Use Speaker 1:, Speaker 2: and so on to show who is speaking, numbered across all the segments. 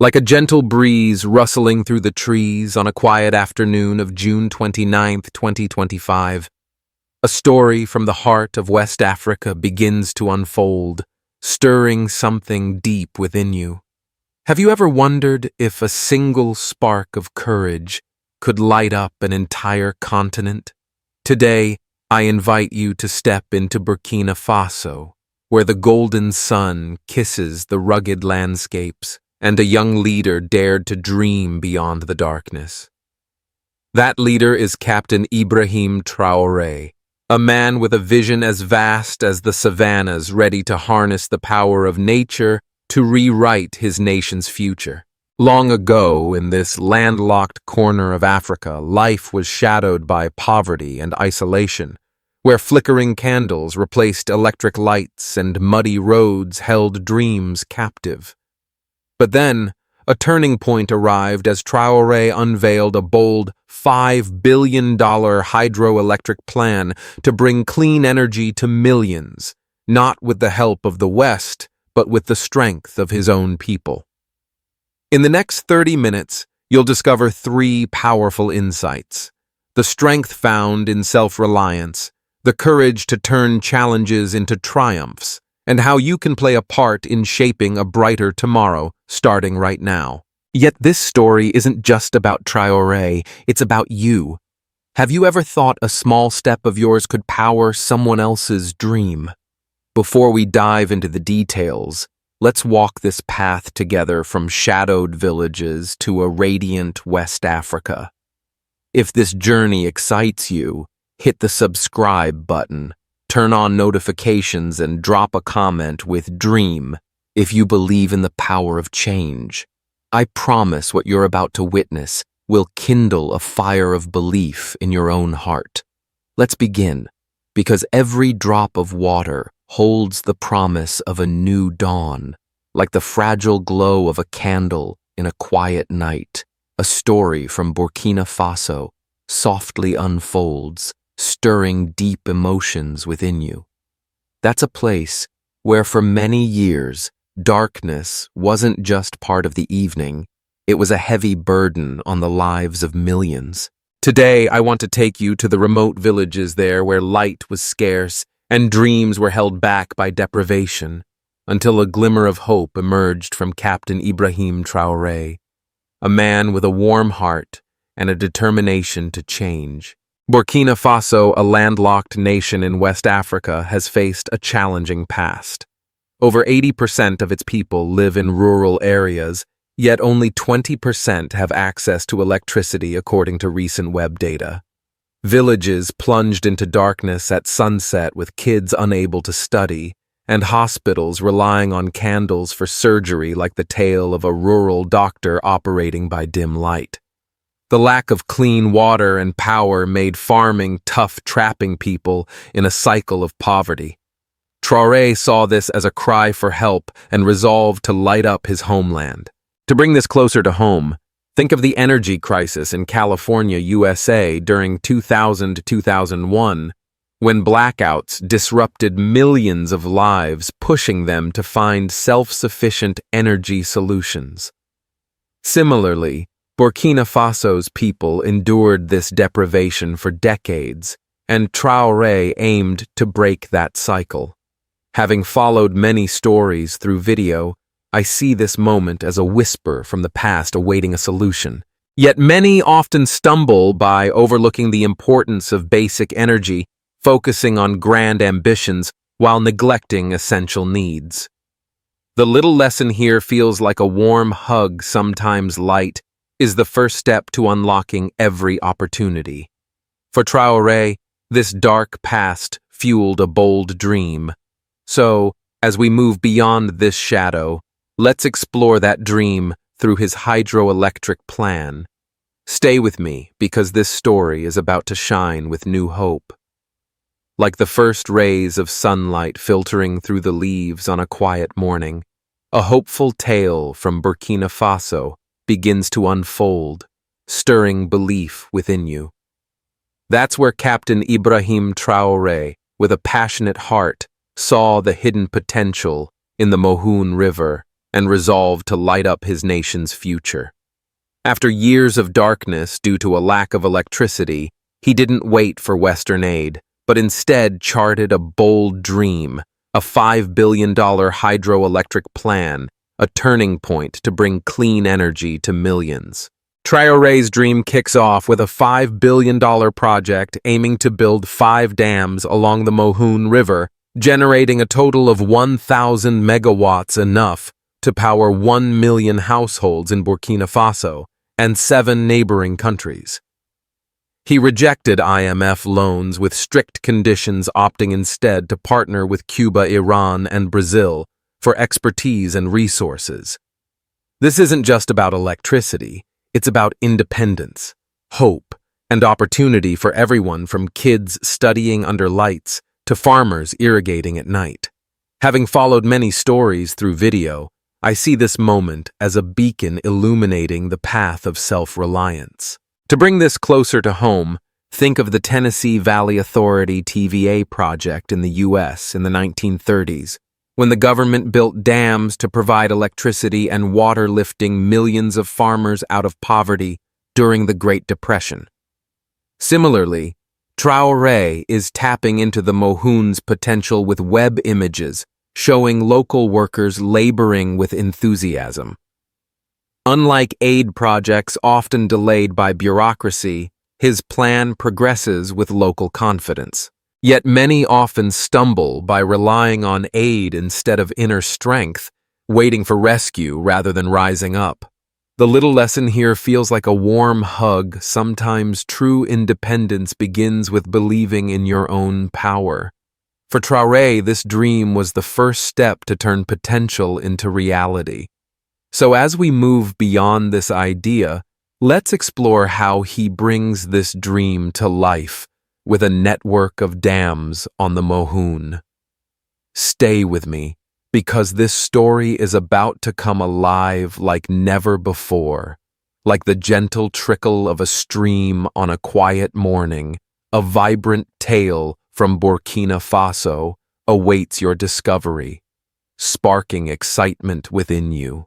Speaker 1: Like a gentle breeze rustling through the trees on a quiet afternoon of June 29th, 2025, a story from the heart of West Africa begins to unfold, stirring something deep within you. Have you ever wondered if a single spark of courage could light up an entire continent? Today, I invite you to step into Burkina Faso, where the golden sun kisses the rugged landscapes and a young leader dared to dream beyond the darkness. That leader is Captain Ibrahim Traoré, a man with a vision as vast as the savannas, ready to harness the power of nature to rewrite his nation's future. Long ago, in this landlocked corner of Africa, life was shadowed by poverty and isolation, where flickering candles replaced electric lights and muddy roads held dreams captive. But then, a turning point arrived as Traore unveiled a bold $5 billion hydroelectric plan to bring clean energy to millions, not with the help of the West, but with the strength of his own people. In the next 30 minutes, you'll discover three powerful insights: the strength found in self-reliance, the courage to turn challenges into triumphs, and how you can play a part in shaping a brighter tomorrow, starting right now. Yet this story isn't just about Traoré, it's about you. Have you ever thought a small step of yours could power someone else's dream? Before we dive into the details, let's walk this path together from shadowed villages to a radiant West Africa. If this journey excites you, hit the subscribe button, turn on notifications, and drop a comment with "Dream" if you believe in the power of change. I promise what you're about to witness will kindle a fire of belief in your own heart. Let's begin, because every drop of water holds the promise of a new dawn. Like the fragile glow of a candle in a quiet night, a story from Burkina Faso softly unfolds, stirring deep emotions within you. That's a place where for many years, darkness wasn't just part of the evening, it was a heavy burden on the lives of millions. Today, I want to take you to the remote villages there where light was scarce and dreams were held back by deprivation, until a glimmer of hope emerged from Captain Ibrahim Traoré, a man with a warm heart and a determination to change. Burkina Faso, a landlocked nation in West Africa, has faced a challenging past. Over 80% of its people live in rural areas, yet only 20% have access to electricity according to recent web data. Villages plunged into darkness at sunset with kids unable to study, and hospitals relying on candles for surgery like the tale of a rural doctor operating by dim light. The lack of clean water and power made farming tough, trapping people in a cycle of poverty. Traoré saw this as a cry for help and resolved to light up his homeland. To bring this closer to home, think of the energy crisis in California, USA during 2000-2001, when blackouts disrupted millions of lives, pushing them to find self-sufficient energy solutions. Similarly, Burkina Faso's people endured this deprivation for decades, and Traoré aimed to break that cycle. Having followed many stories through video, I see this moment as a whisper from the past awaiting a solution. Yet many often stumble by overlooking the importance of basic energy, focusing on grand ambitions while neglecting essential needs. The little lesson here feels like a warm hug, sometimes light, is the first step to unlocking every opportunity. For Traoré, this dark past fueled a bold dream. So, as we move beyond this shadow, let's explore that dream through his hydroelectric plan. Stay with me, because this story is about to shine with new hope. Like the first rays of sunlight filtering through the leaves on a quiet morning, a hopeful tale from Burkina Faso begins to unfold, stirring belief within you. That's where Captain Ibrahim Traoré, with a passionate heart, saw the hidden potential in the Mohune River and resolved to light up his nation's future. After years of darkness due to a lack of electricity, he didn't wait for Western aid, but instead charted a bold dream, a $5 billion hydroelectric plan, a turning point to bring clean energy to millions. Traoré's dream kicks off with a $5 billion project aiming to build 5 dams along the Mohune River, generating a total of 1,000 megawatts, enough to power 1 million households in Burkina Faso and 7 neighboring countries. He rejected IMF loans with strict conditions, opting instead to partner with Cuba, Iran, and Brazil for expertise and resources. This isn't just about electricity, it's about independence, hope, and opportunity for everyone from kids studying under lights to farmers irrigating at night. Having followed many stories through video, I see this moment as a beacon illuminating the path of self-reliance. To bring this closer to home, think of the Tennessee Valley Authority TVA project in the U.S. in the 1930s, when the government built dams to provide electricity and water, lifting millions of farmers out of poverty during the Great Depression. Similarly, Traoré is tapping into the Mohune's potential with web images, showing local workers laboring with enthusiasm. Unlike aid projects often delayed by bureaucracy, his plan progresses with local confidence. Yet many often stumble by relying on aid instead of inner strength, waiting for rescue rather than rising up. The little lesson here feels like a warm hug. Sometimes true independence begins with believing in your own power. For Traoré, this dream was the first step to turn potential into reality. So as we move beyond this idea, let's explore how he brings this dream to life with a network of dams on the Mohune. Stay with me, because this story is about to come alive like never before. Like the gentle trickle of a stream on a quiet morning, a vibrant tale from Burkina Faso awaits your discovery, sparking excitement within you.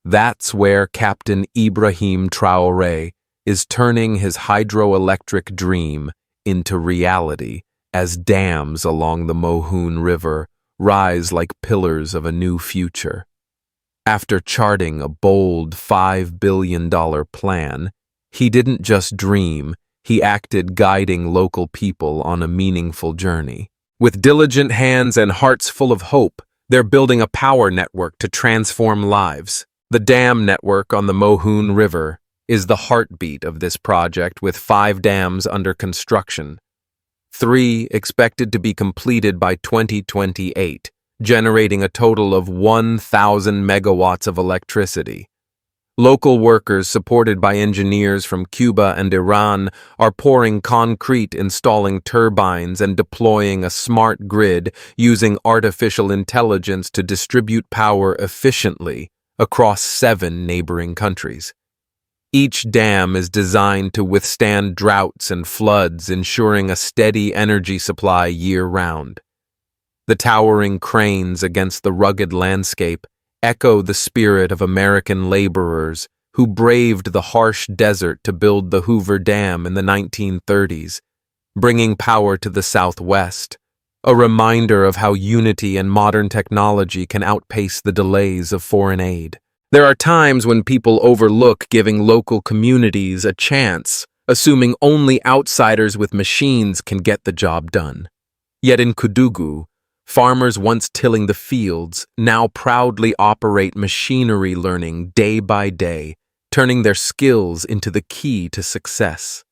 Speaker 1: That's where Captain Ibrahim Traoré is turning his hydroelectric dream into reality as dams along the Mohune River rise like pillars of a new future. After charting a bold $5 billion plan, he didn't just dream, he acted, guiding local people on a meaningful journey. With diligent hands and hearts full of hope, they're building a power network to transform lives. The dam network on the Mohune River is the heartbeat of this project, with 5 dams under construction, 3 expected to be completed by 2028, generating a total of 1,000 megawatts of electricity. Local workers, supported by engineers from Cuba and Iran, are pouring concrete, installing turbines, and deploying a smart grid using artificial intelligence to distribute power efficiently across 7 neighboring countries. Each dam is designed to withstand droughts and floods, ensuring a steady energy supply year-round. The towering cranes against the rugged landscape echo the spirit of American laborers who braved the harsh desert to build the Hoover Dam in the 1930s, bringing power to the Southwest, a reminder of how unity and modern technology can outpace the delays of foreign aid. There are times when people overlook giving local communities a chance, assuming only outsiders with machines can get the job done. Yet in Kudugu, farmers once tilling the fields now proudly operate machinery, learning day by day, turning their skills into the key to success.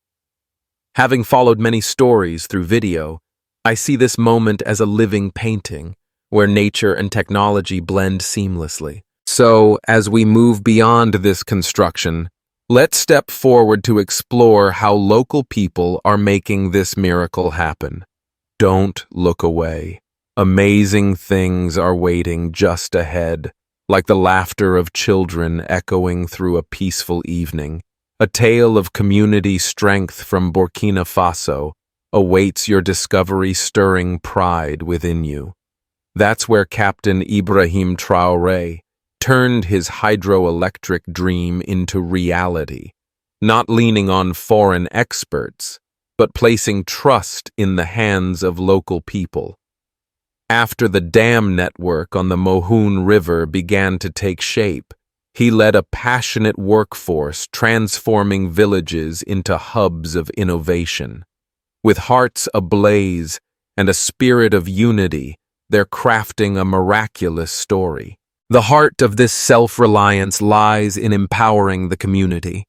Speaker 1: Having followed many stories through video, I see this moment as a living painting, where nature and technology blend seamlessly. So, as we move beyond this construction, let's step forward to explore how local people are making this miracle happen. Don't look away. Amazing things are waiting just ahead, like the laughter of children echoing through a peaceful evening. A tale of community strength from Burkina Faso awaits your discovery, stirring pride within you. That's where Captain Ibrahim Traoré turned his hydroelectric dream into reality, not leaning on foreign experts, but placing trust in the hands of local people. After the dam network on the Mohun River began to take shape, he led a passionate workforce transforming villages into hubs of innovation. With hearts ablaze and a spirit of unity, they're crafting a miraculous story. The heart of this self-reliance lies in empowering the community.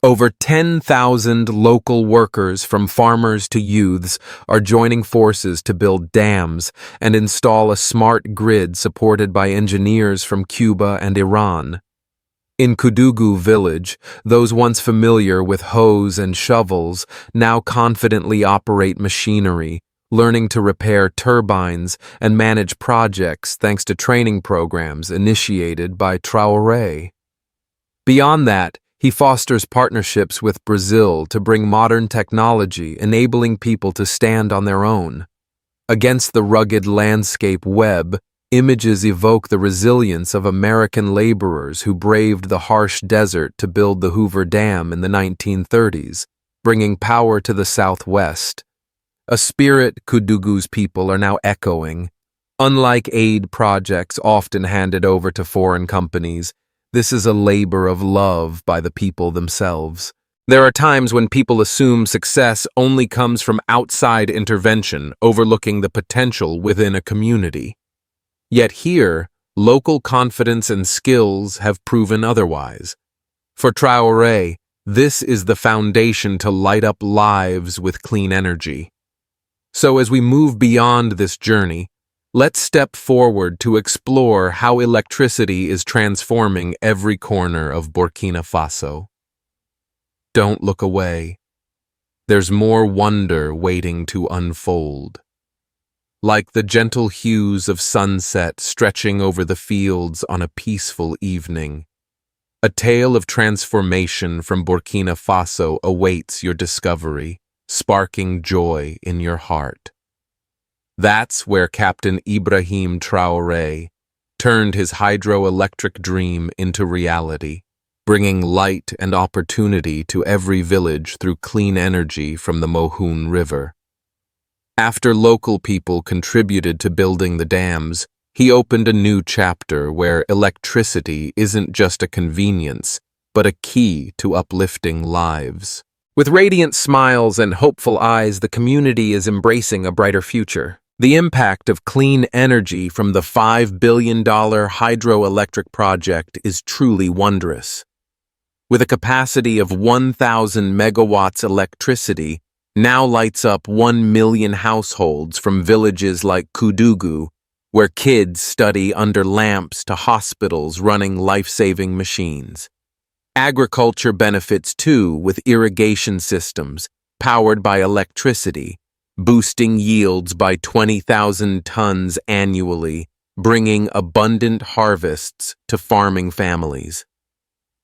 Speaker 1: Over 10,000 local workers, from farmers to youths, are joining forces to build dams and install a smart grid supported by engineers from Cuba and Iran. In Kudugu village, those once familiar with hoes and shovels now confidently operate machinery, learning to repair turbines and manage projects thanks to training programs initiated by Traore. Beyond that, he fosters partnerships with Brazil to bring modern technology, enabling people to stand on their own. Against the rugged landscape web, images evoke the resilience of American laborers who braved the harsh desert to build the Hoover Dam in the 1930s, bringing power to the Southwest. A spirit Kudugu's people are now echoing. Unlike aid projects often handed over to foreign companies, this is a labor of love by the people themselves. There are times when people assume success only comes from outside intervention, overlooking the potential within a community. Yet here, local confidence and skills have proven otherwise. For Traore, this is the foundation to light up lives with clean energy. So as we move beyond this journey, let's step forward to explore how electricity is transforming every corner of Burkina Faso. Don't look away. There's more wonder waiting to unfold. Like the gentle hues of sunset stretching over the fields on a peaceful evening, a tale of transformation from Burkina Faso awaits your discovery, sparking joy in your heart. That's where Captain Ibrahim Traoré turned his hydroelectric dream into reality, bringing light and opportunity to every village through clean energy from the Mohun River. After local people contributed to building the dams, he opened a new chapter where electricity isn't just a convenience, but a key to uplifting lives. With radiant smiles and hopeful eyes, the community is embracing a brighter future. The impact of clean energy from the $5 billion hydroelectric project is truly wondrous. With a capacity of 1,000 megawatts, electricity now lights up 1 million households from villages like Kudugu, where kids study under lamps, to hospitals running life-saving machines. Agriculture benefits too, with irrigation systems powered by electricity, boosting yields by 20,000 tons annually, bringing abundant harvests to farming families.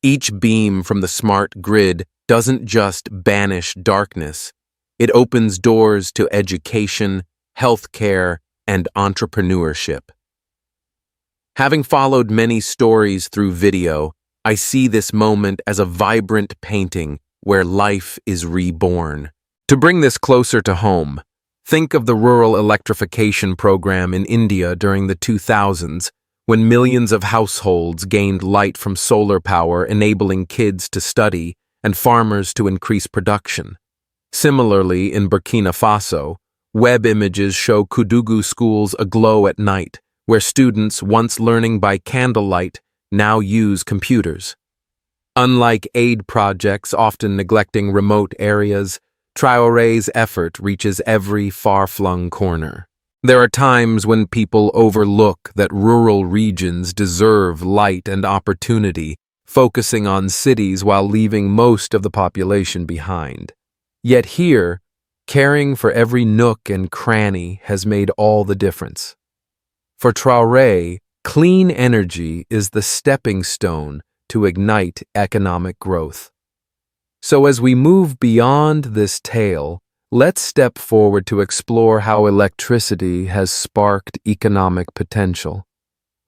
Speaker 1: Each beam from the smart grid doesn't just banish darkness, it opens doors to education, healthcare, and entrepreneurship. Having followed many stories through video, I see this moment as a vibrant painting where life is reborn. To bring this closer to home, think of the rural electrification program in India during the 2000s, when millions of households gained light from solar power, enabling kids to study and farmers to increase production. Similarly, in Burkina Faso, web images show Kudugu schools aglow at night, where students, once learning by candlelight, now use computers. Unlike aid projects often neglecting remote areas, Traoré's effort reaches every far-flung corner. There are times when people overlook that rural regions deserve light and opportunity, focusing on cities while leaving most of the population behind. Yet here, caring for every nook and cranny has made all the difference. For Traoré, clean energy is the stepping stone to ignite economic growth. So as we move beyond this tale, let's step forward to explore how electricity has sparked economic potential.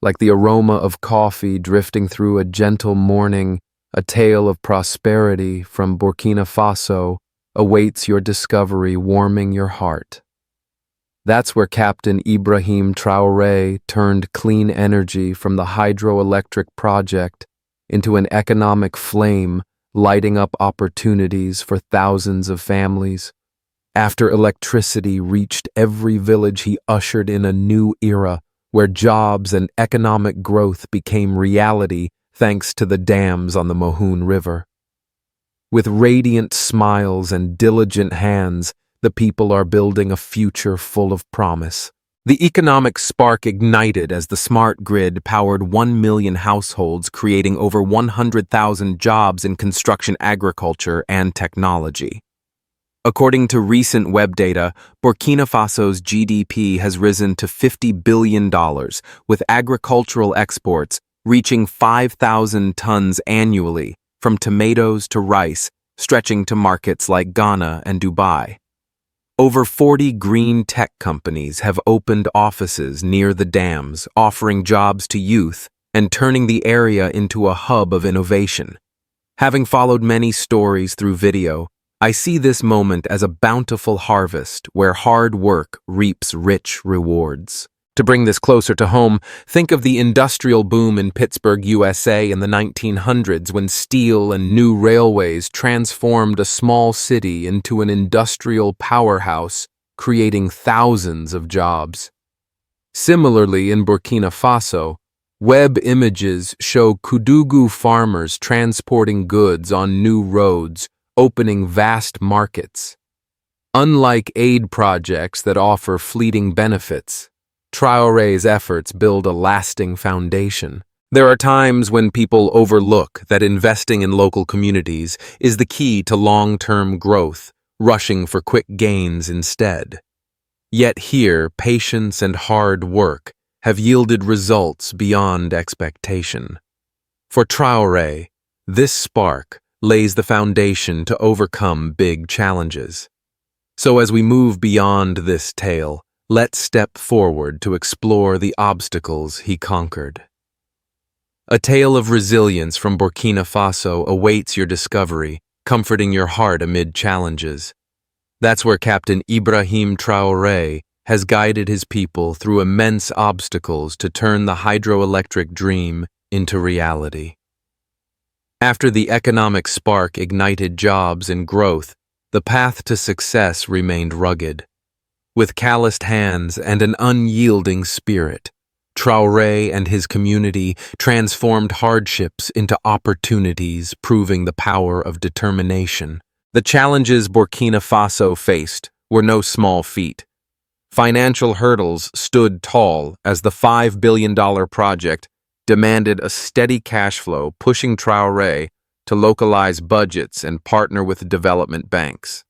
Speaker 1: Like the aroma of coffee drifting through a gentle morning, a tale of prosperity from Burkina Faso awaits your discovery, warming your heart. That's where Captain Ibrahim Traoré turned clean energy from the hydroelectric project into an economic flame, lighting up opportunities for thousands of families. After electricity reached every village, he ushered in a new era where jobs and economic growth became reality thanks to the dams on the Mohune River. With radiant smiles and diligent hands, the people are building a future full of promise. The economic spark ignited as the smart grid powered 1 million households, creating over 100,000 jobs in construction, agriculture, and technology. According to recent web data, Burkina Faso's GDP has risen to $50 billion, with agricultural exports reaching 5,000 tons annually, from tomatoes to rice, stretching to markets like Ghana and Dubai. Over 40 green tech companies have opened offices near the dams, offering jobs to youth and turning the area into a hub of innovation. Having followed many stories through video, I see this moment as a bountiful harvest where hard work reaps rich rewards. To bring this closer to home, think of the industrial boom in Pittsburgh, USA in the 1900s when steel and new railways transformed a small city into an industrial powerhouse, creating thousands of jobs. Similarly, in Burkina Faso, web images show Koudougou farmers transporting goods on new roads, opening vast markets. Unlike aid projects that offer fleeting benefits, Traoré's efforts build a lasting foundation. There are times when people overlook that investing in local communities is the key to long-term growth, rushing for quick gains instead. Yet here, patience and hard work have yielded results beyond expectation. For Traoré, this spark lays the foundation to overcome big challenges. So as we move beyond this tale, let's step forward to explore the obstacles he conquered. A tale of resilience from Burkina Faso awaits your discovery, comforting your heart amid challenges. That's where Captain Ibrahim Traoré has guided his people through immense obstacles to turn the hydroelectric dream into reality. After the economic spark ignited jobs and growth, the path to success remained rugged. With calloused hands and an unyielding spirit, Traoré and his community transformed hardships into opportunities, proving the power of determination. The challenges Burkina Faso faced were no small feat. Financial hurdles stood tall as the $5 billion project demanded a steady cash flow, pushing Traoré to localize budgets and partner with development banks.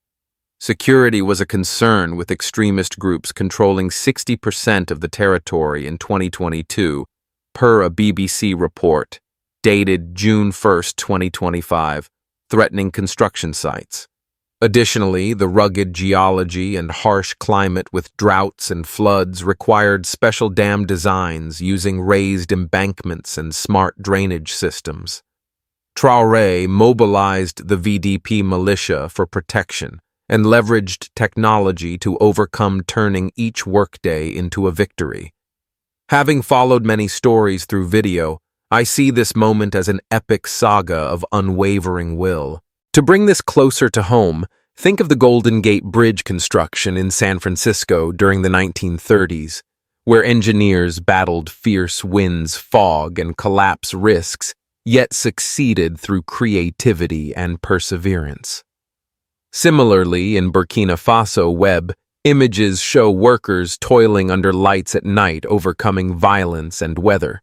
Speaker 1: Security was a concern, with extremist groups controlling 60% of the territory in 2022, per a BBC report dated June 1, 2025, threatening construction sites. Additionally, the rugged geology and harsh climate with droughts and floods required special dam designs using raised embankments and smart drainage systems. Traoré mobilized the VDP militia for protection and leveraged technology to overcome, turning each workday into a victory. Having followed many stories through video, I see this moment as an epic saga of unwavering will. To bring this closer to home, think of the Golden Gate Bridge construction in San Francisco during the 1930s, where engineers battled fierce winds, fog, and collapse risks, yet succeeded through creativity and perseverance. Similarly, in Burkina Faso, web images show workers toiling under lights at night, overcoming violence and weather.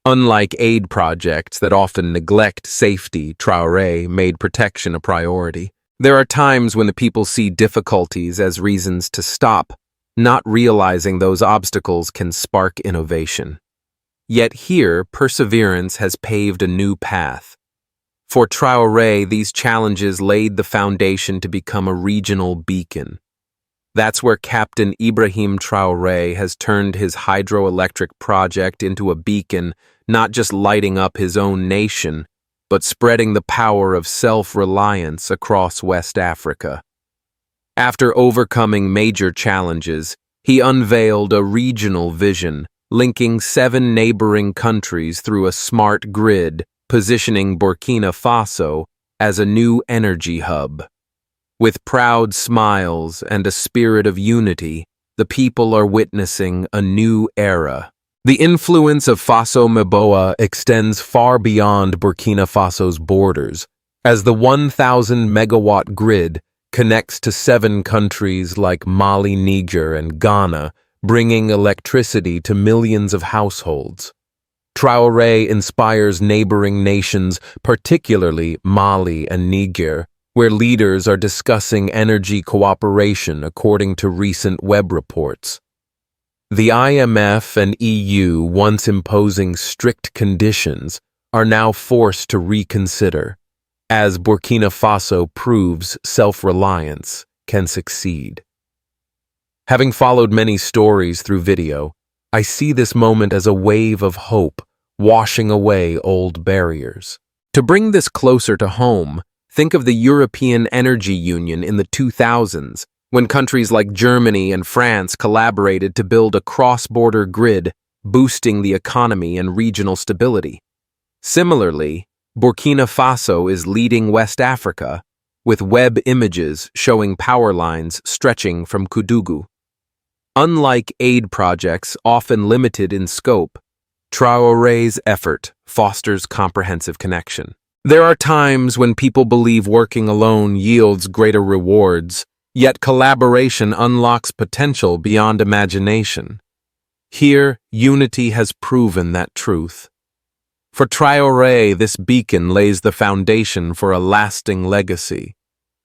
Speaker 1: Unlike aid projects that often neglect safety, Traoré made protection a priority. There are times when the people see difficulties as reasons to stop, not realizing those obstacles can spark innovation. Yet here, perseverance has paved a new path. For Traoré, these challenges laid the foundation to become a regional beacon. That's where Captain Ibrahim Traoré has turned his hydroelectric project into a beacon, not just lighting up his own nation, but spreading the power of self-reliance across West Africa. After overcoming major challenges, he unveiled a regional vision, linking 7 neighboring countries through a smart grid, positioning Burkina Faso as a new energy hub. With proud smiles and a spirit of unity, the people are witnessing a new era. The influence of Faso Mboa extends far beyond Burkina Faso's borders, as the 1,000-megawatt grid connects to 7 countries like Mali, Niger, and Ghana, bringing electricity to millions of households. Traoré inspires neighboring nations, particularly Mali and Niger, where leaders are discussing energy cooperation according to recent web reports. The IMF and EU, once imposing strict conditions, are now forced to reconsider, as Burkina Faso proves self-reliance can succeed. Having followed many stories through video, I see this moment as a wave of hope, washing away old barriers. To bring this closer to home, think of the European Energy Union in the 2000s, when countries like Germany and France collaborated to build a cross-border grid, boosting the economy and regional stability. Similarly, Burkina Faso is leading West Africa, with web images showing power lines stretching from Koudougou. Unlike aid projects often limited in scope, Traoré's effort fosters comprehensive connection. There are times when people believe working alone yields greater rewards, yet collaboration unlocks potential beyond imagination. Here, unity has proven that truth. For Traoré, this beacon lays the foundation for a lasting legacy.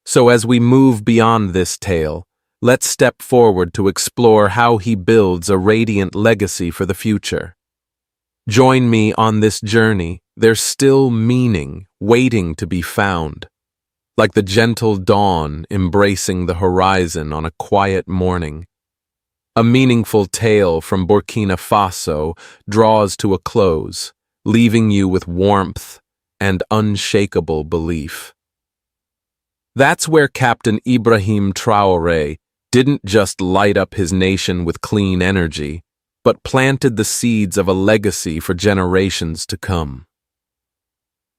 Speaker 1: So as we move beyond this tale, let's step forward to explore how he builds a radiant legacy for the future. Join me on this journey. There's still meaning waiting to be found, like the gentle dawn embracing the horizon on a quiet morning. A meaningful tale from Burkina Faso draws to a close, leaving you with warmth and unshakable belief. That's where Captain Ibrahim Traoré didn't just light up his nation with clean energy, but planted the seeds of a legacy for generations to come.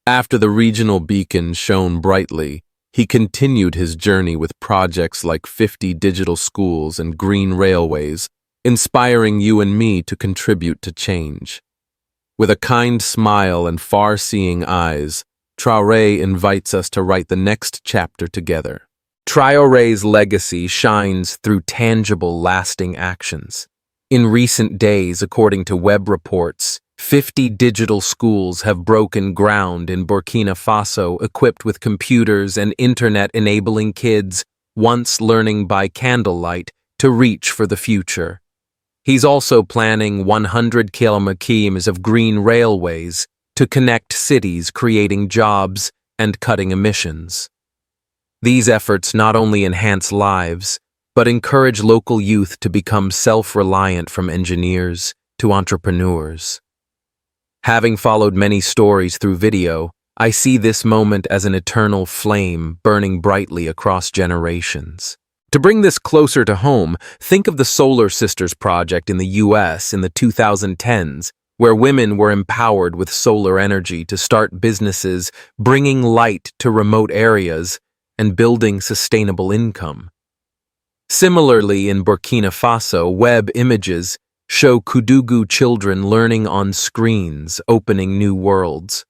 Speaker 1: After the regional beacon shone brightly, he continued his journey with projects like 50 digital schools and green railways, inspiring you and me to contribute to change. With a kind smile and far-seeing eyes, Traoré invites us to write the next chapter together. Traoré's legacy shines through tangible, lasting actions. In recent days, according to web reports, 50 digital schools have broken ground in Burkina Faso, equipped with computers and internet, enabling kids, once learning by candlelight, to reach for the future. He's also planning 100 kilometers of green railways to connect cities, creating jobs and cutting emissions. These efforts not only enhance lives, but encourage local youth to become self-reliant, from engineers to entrepreneurs. Having followed many stories through video, I see this moment as an eternal flame burning brightly across generations. To bring this closer to home, think of the Solar Sisters project in the US in the 2010s, where women were empowered with solar energy to start businesses, bringing light to remote areas and building sustainable income. Similarly, in Burkina Faso, web images show Koudougou children learning on screens, opening new worlds.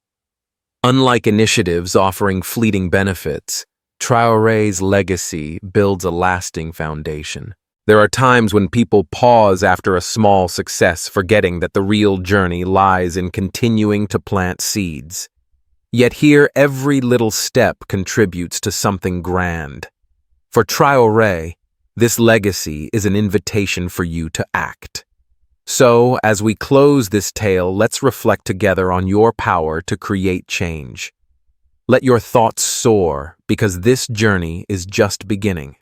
Speaker 1: Unlike initiatives offering fleeting benefits, Traoré's legacy builds a lasting foundation. There are times when people pause after a small success, forgetting that the real journey lies in continuing to plant seeds. Yet here, every little step contributes to something grand. For Traoré, this legacy is an invitation for you to act. So, as we close this tale, let's reflect together on your power to create change. Let your thoughts soar, because this journey is just beginning.